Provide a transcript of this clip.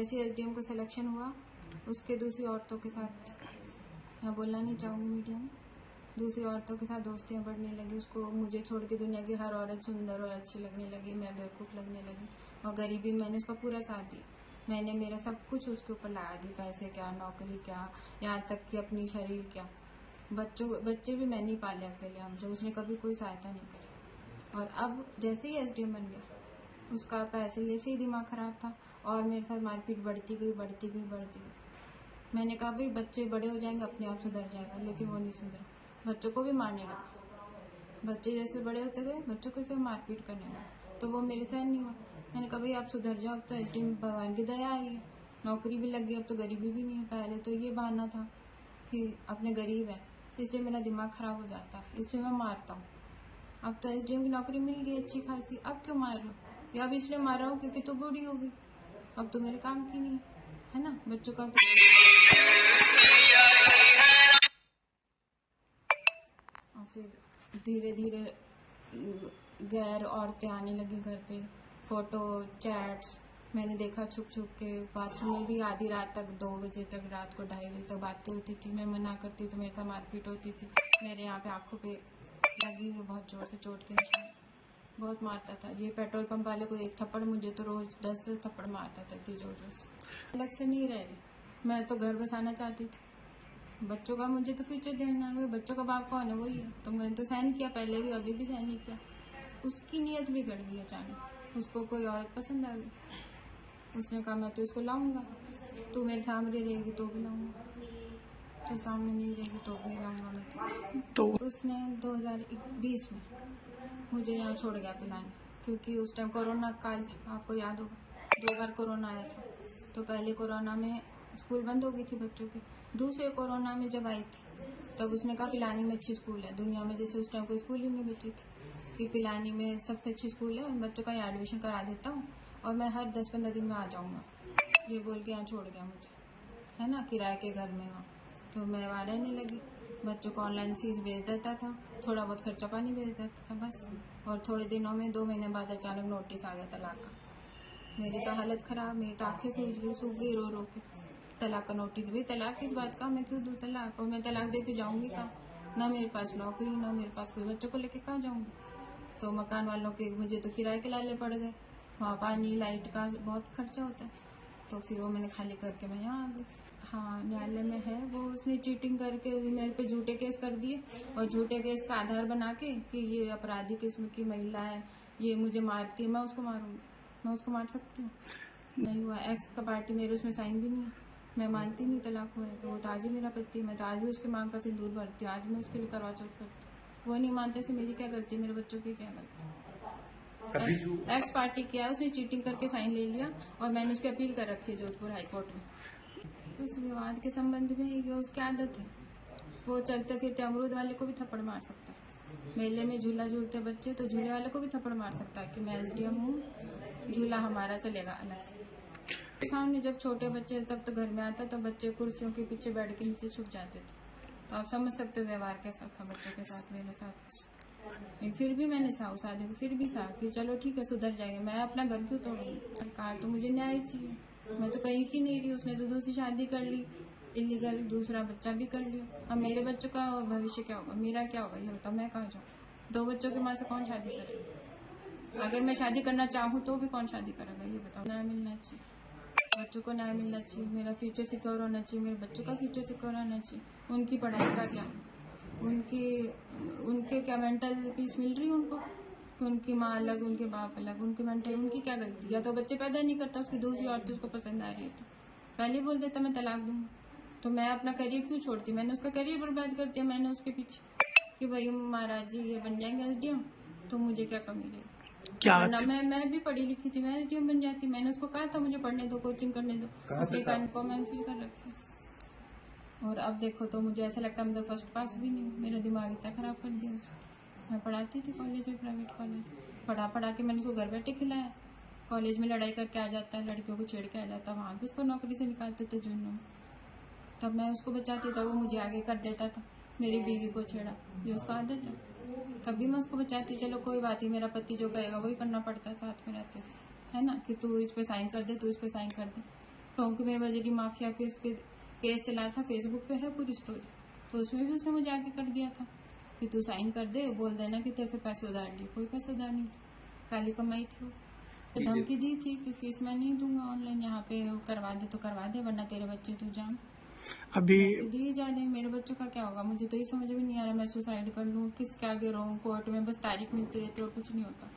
जैसे एसडीएम को सिलेक्शन हुआ उसके दूसरी औरतों के साथ, मैं बोलना नहीं चाहूँगी मीडिया में, दूसरी औरतों के साथ दोस्तियाँ बढ़ने लगी। उसको मुझे छोड़ के दुनिया की हर औरत सुंदर और अच्छी लगने लगी, मैं बेवकूफ़ लगने लगी। और गरीबी मैंने उसका पूरा साथ दिया, मैंने मेरा सब कुछ उसके ऊपर लगा दी, पैसे क्या, नौकरी क्या, यहाँ तक कि अपनी शरीर क्या। बच्चे भी मैंने ही पाले अकेले हमसे, उसने कभी कोई सहायता नहीं करी। और अब जैसे ही एसडीएम बन गया उसका पैसे से ही दिमाग खराब था और मेरे साथ मारपीट बढ़ती गई। मैंने कहा भाई बच्चे बड़े हो जाएंगे अपने आप सुधर जाएगा, लेकिन वो नहीं सुधरा, बच्चों को भी मारने लगा। बच्चे जैसे बड़े होते गए बच्चों को से मारपीट करने लगा, तो वो मेरे सहन नहीं हुआ। मैंने कहा भाई आप सुधर जाओ, अब तो एसडीएम भगवान की दया आई है, नौकरी भी लग गई, अब तो गरीबी भी नहीं है। पहले तो ये बहाना था कि अपने गरीब है इसलिए मेरा दिमाग खराब हो जाता है, इसलिए मैं मारता हूँ। अब तो एसडीएम की नौकरी मिल गई अच्छी खासी, अब क्यों मार रहे हो? या अब इसलिए मार रहा हूँ क्योंकि तो बूढ़ी हो गई, अब तो मेरे काम की नहीं है ना, बच्चों का। और फिर धीरे धीरे गैर औरतें आने लगी घर पे, फोटो चैट्स मैंने देखा छुप छुप के। बाथरूम में भी आधी रात तक, 2 बजे तक, रात को 2:30 बजे तक बातें होती थी। मैं मना करती तो मेरे साथ मारपीट होती थी। मेरे यहाँ पे आंखों पे लगी हुई बहुत जोर से चोट के निशान, बहुत मारता था। ये पेट्रोल पंप वाले को 1 थप्पड़, मुझे तो रोज 10 थप्पड़ मारता था इतनी जोर जोर से। अलग से नहीं रह रही, मैं तो घर बसाना चाहती थी। बच्चों का मुझे तो फ्यूचर देना है, बच्चों का बाप कौन है? वही है। तो मैंने तो सहन किया, पहले भी अभी भी सहन नहीं किया। उसकी नीयत बिगड़ गई अचानक, उसको कोई औरत पसंद आ गई। उसने कहा मैं तो इसको लाऊंगा, तू मेरे सामने रहेगी तो भी लाऊंगा, तो सामने नहीं रहेगी तो भी लाऊंगा मैं तो। उसने 2020 में मुझे यहाँ छोड़ गया पिलाने, क्योंकि उस टाइम कोरोना काल था, आपको याद होगा 2 बार कोरोना आया था। तो पहले कोरोना में स्कूल बंद हो गई थी बच्चों की, दूसरे कोरोना में जब आई थी तब उसने कहा पिलानी में अच्छी स्कूल है दुनिया में, जैसे उस टाइम कोई स्कूल ही नहीं बची थी, कि पिलानी में सबसे अच्छी स्कूल है, बच्चों का यहाँ एडमिशन करा देता हूँ और मैं हर 10-15 दिन में आ जाऊँगा। ये बोल के यहाँ छोड़ गया मुझे, है ना, किराए के घर में वहाँ। तो मैं वहाँ रहने लगी, बच्चों को ऑनलाइन फीस भेज देता था, थोड़ा बहुत खर्चा पानी भेज देता था बस। और थोड़े दिनों में 2 महीने बाद अचानक नोटिस आ गया तलाक का। मेरी तो हालत ख़राब, मेरी तो आंखें सूख गई रो रो के। तलाक का नोटिस, भाई तलाक किस बात का, मैं क्यों दूँ तलाक? और मैं तलाक दे के जाऊँगी कहाँ? ना मेरे पास नौकरी, ना मेरे पास कोई, बच्चों को लेके कहाँ जाऊँगी? तो मकान वालों के मुझे तो किराए के लाले पड़ गए, वहाँ पानी लाइट का बहुत खर्चा होता है। तो फिर वो मैंने खाली करके मैं यहाँ आ गई। हाँ, न्यायालय में है वो, उसने चीटिंग करके मेरे पे झूठे केस कर दिए और झूठे केस का आधार बना के कि ये अपराधी किस्म की महिला है, ये मुझे मारती है, मैं उसको मारूंगी। मैं उसको मार सकती हूँ? नहीं हुआ। एक्स का पार्टी मेरे उसमें साइन भी नहीं है, मैं मानती नहीं तलाक हुआ है, तो वो तो आज ही मेरा पति है, मैं तो आज भी उसकी मांग का सिंदूर भरती हूँ, आज मैं उसके लिए करवा चौथ करती हूँ। वो नहीं मानते से मेरी क्या गलती, मेरे बच्चों की क्या गलती? एक्स पार्टी किया, उसने चीटिंग करके साइन ले लिया और मैंने उसकी अपील कर रखी है जोधपुर हाईकोर्ट में। उस विवाद के संबंध में ये उसकी आदत है, वो चलते फिरते अमरूद वाले को भी थप्पड़ मार सकता है, मेले में झूला झूलते बच्चे तो झूले वाले को भी थप्पड़ मार सकता है कि मैं एसडीएम हूँ, झूला हमारा चलेगा अलग से। सामने जब छोटे बच्चे तब तो घर में आता तो बच्चे कुर्सियों के पीछे बैठ के नीचे छुप जाते थे, तो आप समझ सकते हो व्यवहार कैसा था बच्चों के साथ मेरे साथ। फिर भी मैंने साहू शादी को फिर भी साथ कि चलो ठीक है सुधर जाएंगे, मैं अपना घर क्यों तोड़ूंगी? सरकार तो मुझे न्याय चाहिए, मैं तो कहीं की नहीं रही। उसने तो दूसरी शादी कर ली इलीगल, दूसरा बच्चा भी कर लिया। अब मेरे बच्चों का भविष्य क्या होगा, मेरा क्या होगा ये बताओ, मैं कहाँ जाऊँ? 2 बच्चों की माँ से कौन शादी करेगा? अगर मैं शादी करना चाहूँ तो भी कौन शादी करेगा ये बताओ? न्याय मिलना चाहिए, बच्चों को न्याय मिलना चाहिए, मेरा फ्यूचर सिक्योर होना चाहिए, मेरे बच्चों का फ्यूचर सिक्योर होना चाहिए। उनकी पढ़ाई का क्या, उनके क्या मेंटल पीस मिल रही है उनको? उनकी माँ अलग, उनके बाप अलग, उनकी मेंटल, उनकी क्या गलती? या तो बच्चे पैदा नहीं करता, उसकी दूसरी औरत उसको पसंद आ रही है तो पहले बोल देता मैं तलाक दूंगा। तो मैं अपना करियर क्यों छोड़ती? मैंने उसका करियर बर्बाद कर दिया, मैंने उसके पीछे कि भाई महाराज जी ये बन जाएंगे एसडीएम, तो मुझे क्या कमी रही? क्या ना मैं भी पढ़ी लिखी थी, मैं एसडीएम बन जाती। मैंने उसको कहा था मुझे पढ़ने दो, कोचिंग करने दो, उसके कारण को मैं एमफिल कर रखी। और अब देखो तो मुझे ऐसा लगता है मैं तो फर्स्ट पास भी नहीं, मेरा दिमाग इतना खराब कर दिया। मैं पढ़ाती थी कॉलेज में, प्राइवेट कॉलेज, पढ़ा के मैंने उसको घर बैठे खिलाया। कॉलेज में लड़ाई करके आ जाता है, लड़कियों को छेड़ के आ जाता है, वहाँ भी उसको नौकरी से निकालते थे जूनों में। तब मैं उसको बचाती था, वो मुझे आगे कर देता था, मेरी बीवी को छेड़ा, ये उसका आदत है। तब भी मैं उसको बचाती, चलो कोई बात नहीं, मेरा पति जो कहेगा वही करना पड़ता है, साथ में रहते है ना, कि तू इस पे साइन कर दे, तू इस पे साइन कर दे। टोंकमे बजरी माफिया के उसके केस चलाया था, फेसबुक पे है पूरी स्टोरी। तो उसमें भी उसने मुझे आगे कर दिया था कि तू साइन कर दे, बोल देना कि तेरे से पैसे उधार लिए। कोई पैसे उधार नहीं, काली कमाई थी वो। तो धमकी दी थी कि फीस मैं नहीं दूंगा ऑनलाइन, यहाँ पे करवा दे तो करवा दे, वरना तेरे बच्चे तू जान। अभी दिए जा रहे, मेरे बच्चों का क्या होगा? मुझे तो ये समझ में नहीं आ रहा, मैं सुसाइड कर लूँ, किसके आगे रहूँ? कोर्ट में बस तारीख मिलती रहती है और कुछ नहीं होता।